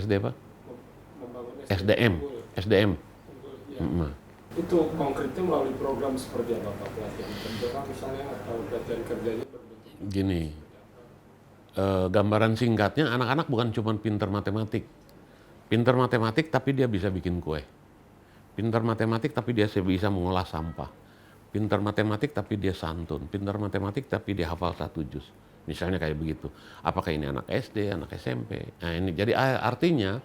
SD apa? Membangun SDM, unggul. SDM. Ya. Mm. Itu konkretnya melalui program seperti apa Pak? Pelatihan kerja misalnya atau pelatihan kerjanya berbentuk Gini, seperti apa? gambaran singkatnya anak-anak bukan cuma pinter matematik. Pinter matematik tapi dia bisa bikin kue. Pinter matematik tapi dia bisa mengolah sampah. Pinter matematik tapi dia santun. Pinter matematik tapi dia hafal satu juz. Misalnya kayak begitu. Apakah ini anak SD, anak SMP? Nah ini jadi artinya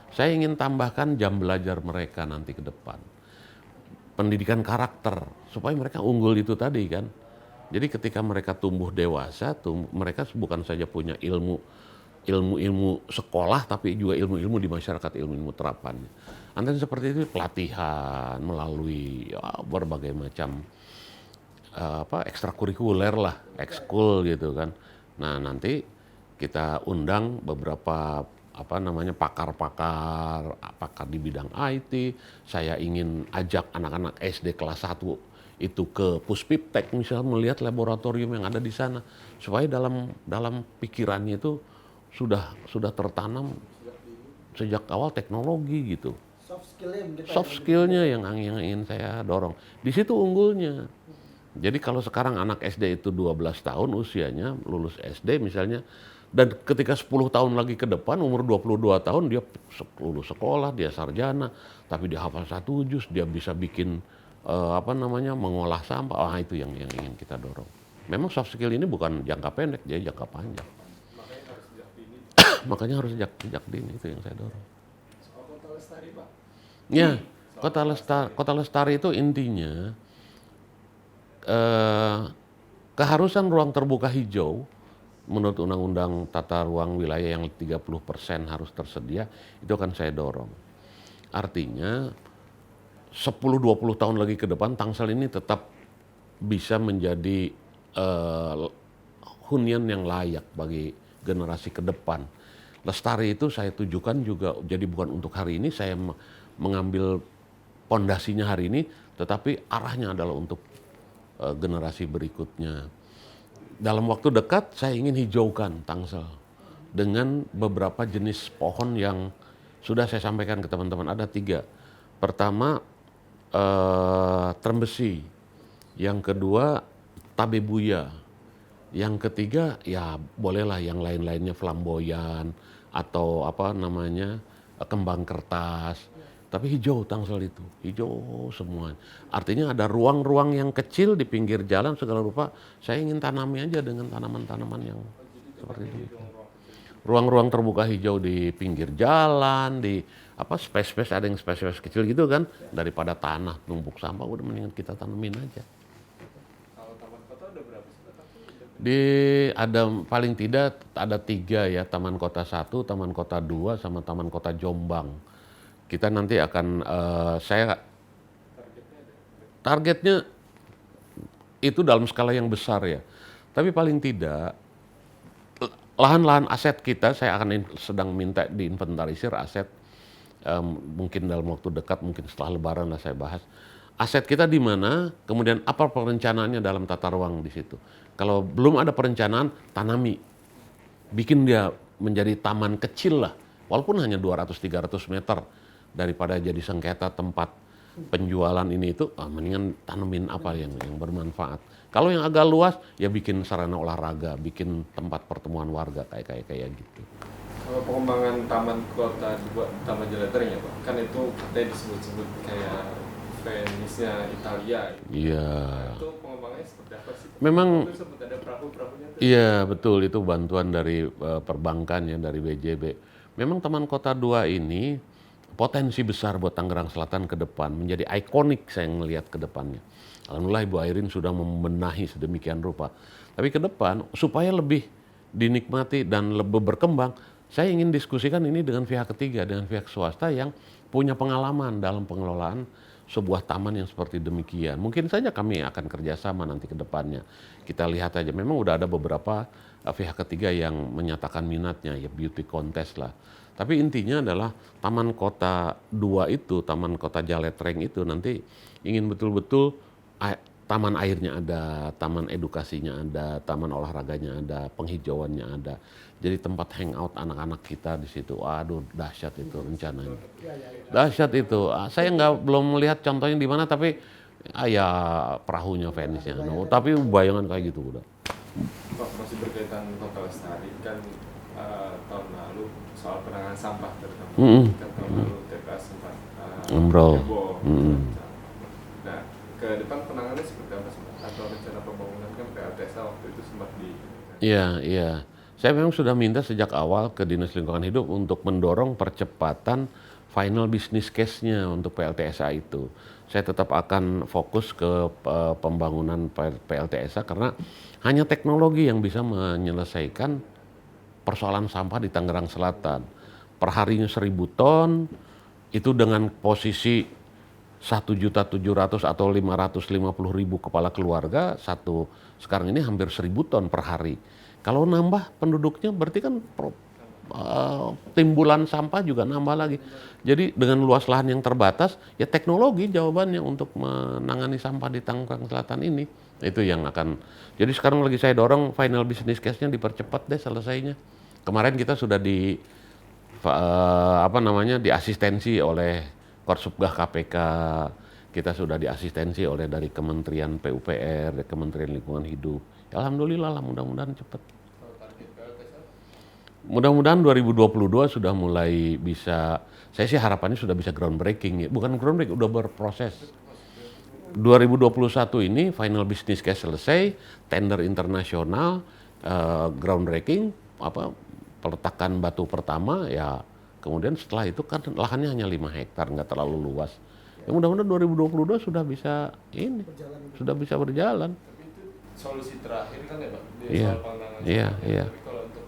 saya ingin tambahkan jam belajar mereka nanti ke depan. Pendidikan karakter supaya mereka unggul itu tadi kan. Jadi ketika mereka tumbuh dewasa, mereka bukan saja punya ilmu sekolah, tapi juga ilmu-ilmu di masyarakat, ilmu-ilmu terapannya. Antara seperti itu pelatihan melalui ya, berbagai macam ekstrakurikuler lah, ekskul gitu kan. Nah nanti kita undang beberapa pakar di bidang IT. Saya ingin ajak anak-anak SD kelas 1 itu ke Puspiptek misalnya melihat laboratorium yang ada di sana supaya dalam pikirannya itu sudah tertanam sejak awal teknologi gitu. Soft skillnya yang ingin saya dorong. Di situ unggulnya. Jadi kalau sekarang anak SD itu 12 tahun usianya, lulus SD misalnya, dan ketika 10 tahun lagi ke depan, umur 22 tahun, dia lulus sekolah, dia sarjana, tapi dia hafal satu juz, dia bisa bikin, mengolah sampah, itu yang ingin kita dorong. Memang soft skill ini bukan jangka pendek, jadi jangka panjang. Makanya harus sejak dini. Makanya harus sejak dini, itu yang saya dorong. Soal kota lestari Pak. Ya, kota lestari itu intinya, keharusan ruang terbuka hijau menurut Undang-Undang Tata Ruang Wilayah yang 30% harus tersedia, itu akan saya dorong. Artinya 10-20 tahun lagi ke depan Tangsel ini tetap bisa menjadi hunian yang layak bagi generasi ke depan. Lestari itu saya tujukan juga jadi bukan untuk hari ini, saya mengambil pondasinya hari ini, tetapi arahnya adalah untuk generasi berikutnya. Dalam waktu dekat saya ingin hijaukan Tangsel dengan beberapa jenis pohon yang sudah saya sampaikan ke teman-teman, ada 3. Pertama trembesi, yang kedua tabebuya, yang ketiga ya bolehlah yang lain-lainnya flamboyan atau kembang kertas. Tapi hijau Tangsel itu, hijau semua. Artinya ada ruang-ruang yang kecil di pinggir jalan segala rupa. Saya ingin tanami aja dengan tanaman-tanaman yang seperti itu. Ruang-ruang terbuka hijau di pinggir jalan, di space-space, ada yang space-space kecil gitu kan. Daripada tanah numpuk sampah, udah mendingan kita tanemin aja. Kalau taman kota udah berapa Di sih? ada paling tidak ada 3 ya, Taman Kota 1, Taman Kota 2, sama Taman Kota Jombang. Kita nanti akan saya targetnya itu dalam skala yang besar ya. Tapi paling tidak lahan-lahan aset kita saya akan sedang minta diinventarisir aset, mungkin dalam waktu dekat, mungkin setelah Lebaran lah saya bahas. Aset kita di mana, kemudian apa perencanaannya dalam tata ruang di situ. Kalau belum ada perencanaan, tanami. Bikin dia menjadi taman kecil lah, walaupun hanya 200-300 meter, daripada jadi sengketa tempat penjualan ini itu, mendingan tanemin apa yang bermanfaat. Kalau yang agak luas ya bikin sarana olahraga, bikin tempat pertemuan warga kayak gitu. Kalau pengembangan taman kota 2, taman Jalatering ya Pak, kan itu katanya disebut-sebut kayak Venice-nya Italia gitu. Iya. Nah, itu pengembangannya seperti apa sih? Memang Itu sempat ada perahu-perahunya tuh. iya betul, itu bantuan dari perbankan ya, dari BJB. Memang Taman Kota 2 ini potensi besar buat Tangerang Selatan ke depan, menjadi ikonik saya ngelihat ke depannya. Alhamdulillah Ibu Airin sudah membenahi sedemikian rupa. Tapi ke depan supaya lebih dinikmati dan lebih berkembang, saya ingin diskusikan ini dengan pihak ketiga, dengan pihak swasta yang punya pengalaman dalam pengelolaan sebuah taman yang seperti demikian. Mungkin saja kami akan kerjasama nanti ke depannya. Kita lihat aja, memang udah ada beberapa pihak ketiga yang menyatakan minatnya, ya beauty contest lah. Tapi intinya adalah Taman Kota 2 itu, Taman Kota Jaletreng itu nanti ingin betul-betul taman airnya ada, taman edukasinya ada, taman olahraganya ada, penghijauannya ada. Jadi tempat hangout anak-anak kita di situ. Waduh, dahsyat itu rencananya. Dahsyat itu. Saya belum melihat contohnya di mana, tapi ya perahunya Venice-nya. No, tapi bayangan kayak gitu udah. Pak, masih berkaitan Kota Lestari kan, tahun lalu soal penanganan sampah terutama. Kan tahun lalu TPA sempat Umroh. heboh. Nah, ke depan penanganannya seperti apa sih, Pak? Atau rencana pembangunan kan PLTSA waktu itu sempat di. Iya, iya. Saya memang sudah minta sejak awal ke Dinas Lingkungan Hidup untuk mendorong percepatan final business case-nya untuk PLTSA itu. Saya tetap akan fokus ke pembangunan PLTSA karena hanya teknologi yang bisa menyelesaikan persoalan sampah di Tangerang Selatan. Perharinya 1.000 ton, itu dengan posisi 1.700.000 atau 550.000 kepala keluarga, sekarang ini hampir 1.000 ton per hari. Kalau nambah penduduknya berarti kan timbulan sampah juga nambah lagi. Jadi dengan luas lahan yang terbatas, ya teknologi jawabannya untuk menangani sampah di Tangerang Selatan ini. Itu yang akan. Jadi sekarang lagi saya dorong final business case-nya dipercepat deh selesainya. Kemarin kita sudah diasistensi oleh Korsubgah KPK, kita sudah diasistensi oleh dari Kementerian PUPR, dari Kementerian Lingkungan Hidup. Ya, alhamdulillah lah, mudah-mudahan cepat. Mudah-mudahan 2022 sudah mulai bisa, saya sih harapannya sudah bisa groundbreaking ya. Bukan groundbreaking, udah berproses. 2021 ini final business case selesai, tender internasional, groundbreaking, peletakan batu pertama ya. Kemudian setelah itu kan lahannya hanya 5 hektar, nggak terlalu luas. Ya mudah-mudahan 2022 sudah bisa sudah bisa berjalan. Tapi itu solusi terakhir kan ya, Pak, di Iya, soal penanganan iya, sampah. iya. Tapi kalau untuk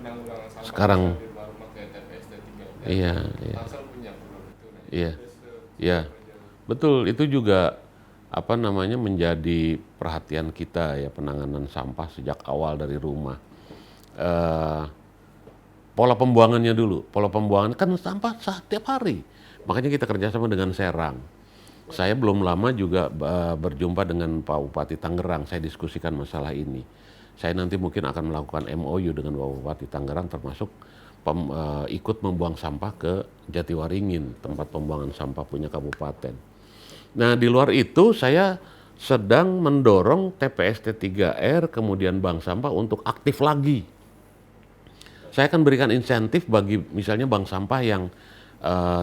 penanggulangan sampah Sekarang, baru pakai TPS T3, iya, iya, Tangsel punya program itu. Nah, iya, itu iya, betul. Itu juga menjadi perhatian kita ya, penanganan sampah sejak awal dari rumah. Pola pembuangannya dulu, pola pembuangan kan sampah setiap hari. Makanya kita kerjasama dengan Serang. Saya belum lama juga berjumpa dengan Pak Bupati Tangerang, saya diskusikan masalah ini. Saya nanti mungkin akan melakukan MOU dengan Pak Bupati Tangerang, termasuk ikut membuang sampah ke Jatiwaringin, tempat pembuangan sampah punya kabupaten. Nah, di luar itu saya sedang mendorong TPS T3R kemudian bank sampah untuk aktif lagi. Saya akan berikan insentif bagi misalnya bank sampah yang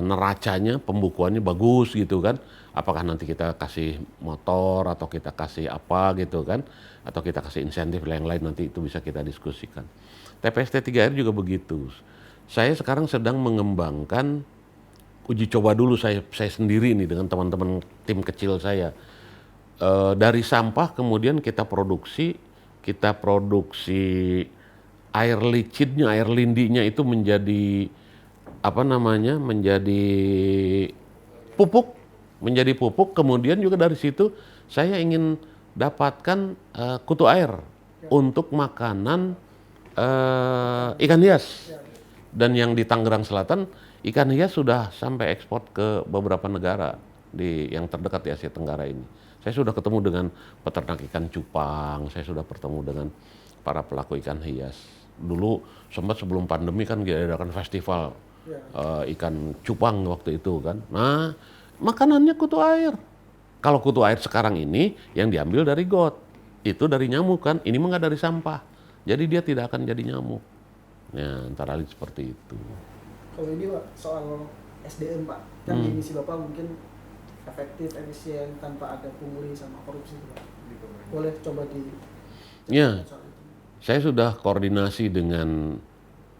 neracanya, pembukuannya bagus gitu kan. Apakah nanti kita kasih motor atau kita kasih apa gitu kan. Atau kita kasih insentif yang lain, nanti itu bisa kita diskusikan. TPS T3R juga begitu. Saya sekarang sedang mengembangkan uji coba dulu saya sendiri nih dengan teman-teman tim kecil saya. Dari sampah kemudian kita produksi air licidnya, air lindinya itu menjadi menjadi pupuk, kemudian juga dari situ saya ingin dapatkan kutu air untuk makanan ikan hias. Dan yang di Tangerang Selatan, ikan hias sudah sampai ekspor ke beberapa negara yang terdekat di Asia Tenggara ini. Saya sudah ketemu dengan peternak ikan cupang, saya sudah bertemu dengan para pelaku ikan hias. Dulu sempat sebelum pandemi kan diadakan festival ikan cupang waktu itu kan. Nah, makanannya kutu air. Kalau kutu air sekarang ini yang diambil dari got, itu dari nyamuk kan. Ini mah nggak dari sampah, jadi dia tidak akan jadi nyamuk. Ya, antara lain seperti itu. Kalau ini Pak, soal SDM Pak, kan di misi Bapak mungkin efektif, efisien, tanpa ada pungli sama korupsi Pak. Boleh coba Ya, saya sudah koordinasi dengan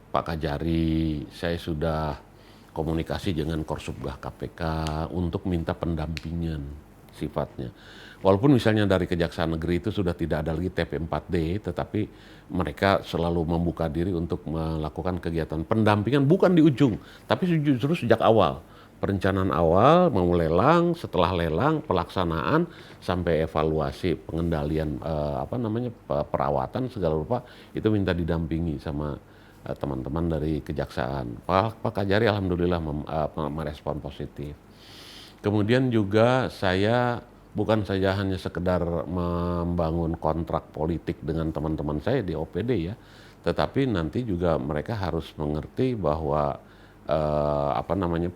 Pak Kajari, saya sudah komunikasi dengan Korsubgah KPK untuk minta pendampingan sifatnya. Walaupun misalnya dari Kejaksaan Negeri itu sudah tidak ada lagi TP4D, tetapi mereka selalu membuka diri untuk melakukan kegiatan pendampingan bukan di ujung, tapi justru sejak awal. Perencanaan awal, mau lelang, setelah lelang, pelaksanaan, sampai evaluasi, pengendalian, perawatan segala rupa, itu minta didampingi sama teman-teman dari Kejaksaan. Pak Kajari alhamdulillah merespon positif. Kemudian juga saya bukan saja hanya sekedar membangun kontrak politik dengan teman-teman saya di OPD ya, tetapi nanti juga mereka harus mengerti bahwa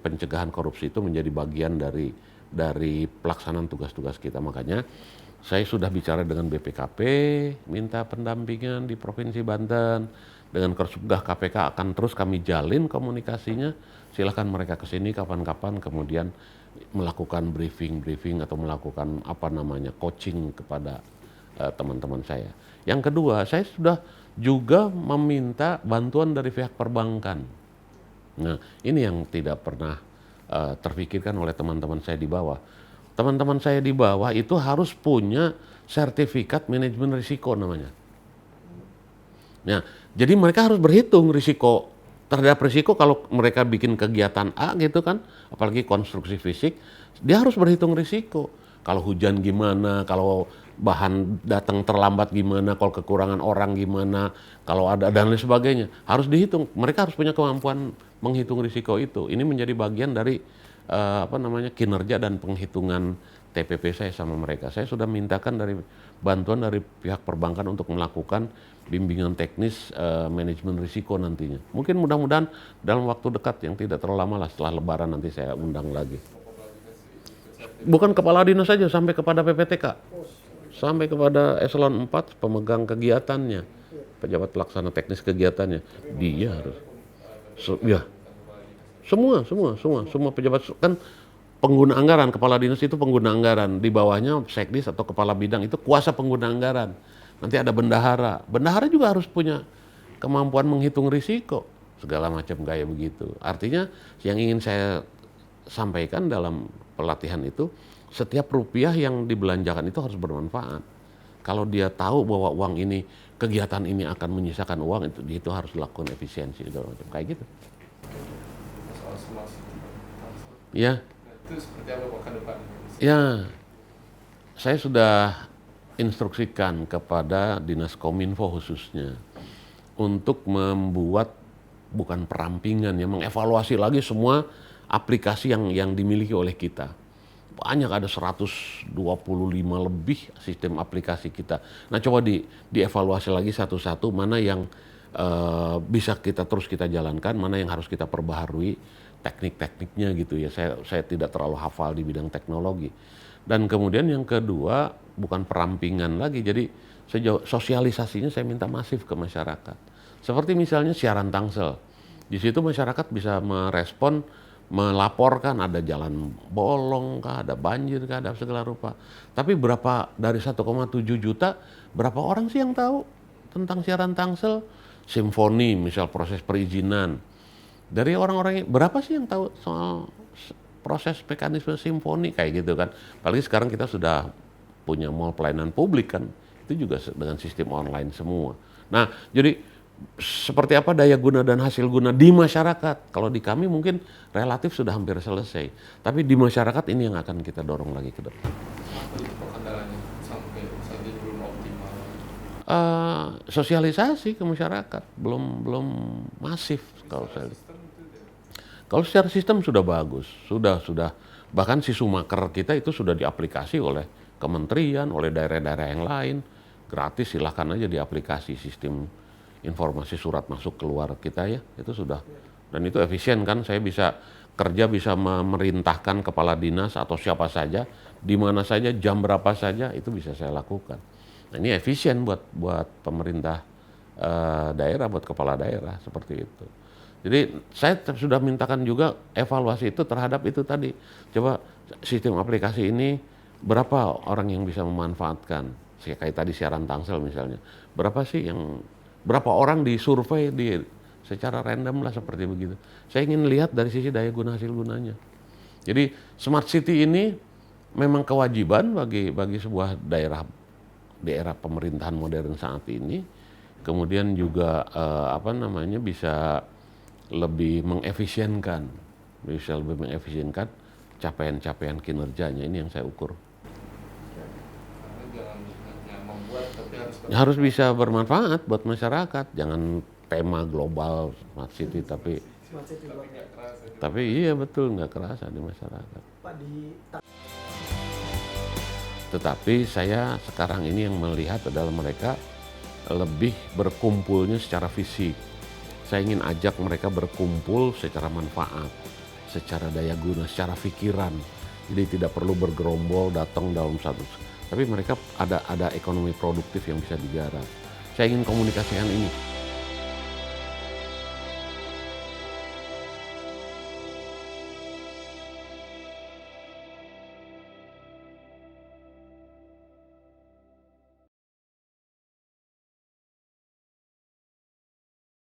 pencegahan korupsi itu menjadi bagian dari pelaksanaan tugas-tugas kita. Makanya saya sudah bicara dengan BPKP, minta pendampingan di Provinsi Banten, dengan Korsubgah KPK akan terus kami jalin komunikasinya. Silahkan mereka ke sini kapan-kapan, kemudian melakukan briefing atau melakukan coaching kepada teman-teman saya. Yang kedua, saya sudah juga meminta bantuan dari pihak perbankan. Nah, ini yang tidak pernah terpikirkan oleh teman-teman saya di bawah. Teman-teman saya di bawah itu harus punya sertifikat manajemen risiko namanya. Nah, jadi mereka harus berhitung risiko terhadap risiko kalau mereka bikin kegiatan A gitu kan, apalagi konstruksi fisik, dia harus berhitung risiko. Kalau hujan gimana, kalau bahan datang terlambat gimana, kalau kekurangan orang gimana, kalau ada dan lain sebagainya, harus dihitung. Mereka harus punya kemampuan menghitung risiko itu. Ini menjadi bagian dari kinerja dan penghitungan TPP saya sama mereka. Saya sudah mintakan bantuan dari pihak perbankan untuk melakukan bimbingan teknis manajemen risiko nantinya. Mungkin mudah-mudahan dalam waktu dekat yang tidak terlalu lama lah, setelah Lebaran nanti saya undang lagi. Bukan kepala dinas saja, sampai kepada PPTK, sampai kepada eselon 4 pemegang kegiatannya, pejabat pelaksana teknis kegiatannya, dia harus semua pejabat kan pengguna anggaran. Kepala dinas itu pengguna anggaran, di bawahnya sekdis atau kepala bidang itu kuasa pengguna anggaran. Nanti ada bendahara juga harus punya kemampuan menghitung risiko, segala macam kayak begitu. Artinya yang ingin saya sampaikan dalam pelatihan itu, setiap rupiah yang dibelanjakan itu harus bermanfaat. Kalau dia tahu bahwa uang ini, kegiatan ini akan menyisakan uang, itu harus dilakukan efisiensi, segala macam kayak gitu. Ya. Itu seperti apa Pak ke depan? Ya, saya sudah instruksikan kepada Dinas Kominfo khususnya untuk membuat bukan perampingan ya, mengevaluasi lagi semua aplikasi yang dimiliki oleh kita. Banyak, ada 125 lebih sistem aplikasi kita. Nah, coba dievaluasi lagi satu-satu mana yang bisa terus kita jalankan, mana yang harus kita perbaharui teknik-tekniknya gitu ya. Saya tidak terlalu hafal di bidang teknologi. Dan kemudian yang kedua, bukan perampingan lagi, jadi sosialisasinya saya minta masif ke masyarakat. Seperti misalnya siaran Tangsel. Di situ masyarakat bisa merespon, melaporkan ada jalan bolong kah, ada banjir kah, ada segala rupa. Tapi berapa dari 1,7 juta, berapa orang sih yang tahu tentang siaran Tangsel? Simfoni, misal proses perizinan. Dari orang-orang berapa sih yang tahu soal proses mekanisme simfoni kayak gitu kan? Apalagi sekarang kita sudah punya mall pelayanan publik kan, itu juga dengan sistem online semua. Nah, jadi seperti apa daya guna dan hasil guna di masyarakat? Kalau di kami mungkin relatif sudah hampir selesai, tapi di masyarakat ini yang akan kita dorong lagi ke depan. Apa itu kendalanya sampai saat ini belum optimal? Sosialisasi ke masyarakat belum masif kalau saya lihat. Kalau secara sistem sudah bagus, sudah bahkan si Sumaker kita itu sudah diaplikasi oleh kementerian, oleh daerah-daerah yang lain, gratis, silahkan aja di aplikasi sistem informasi surat masuk keluar kita ya, itu sudah, dan itu efisien kan, saya bisa kerja, bisa memerintahkan kepala dinas atau siapa saja, di mana saja, jam berapa saja, itu bisa saya lakukan. Nah, ini efisien buat pemerintah daerah, buat kepala daerah seperti itu. Jadi saya sudah mintakan juga evaluasi itu terhadap itu tadi. Coba sistem aplikasi ini berapa orang yang bisa memanfaatkan? Kayak tadi siaran Tangsel misalnya. Berapa orang disurvei secara random lah seperti begitu. Saya ingin lihat dari sisi daya guna hasil gunanya. Jadi smart city ini memang kewajiban bagi sebuah daerah pemerintahan modern saat ini. Kemudian juga bisa lebih mengefisienkan capaian-capaian kinerjanya. Ini yang saya ukur. Harus bisa bermanfaat buat masyarakat. Jangan tema global smart city tapi iya betul, nggak kerasa di masyarakat. Pak, Tetapi saya sekarang ini yang melihat adalah mereka lebih berkumpulnya secara fisik. Saya ingin ajak mereka berkumpul secara manfaat, secara daya guna, secara pikiran. Jadi tidak perlu bergerombol datang dalam satu. Tapi mereka ada ekonomi produktif yang bisa digarap. Saya ingin komunikasikan ini.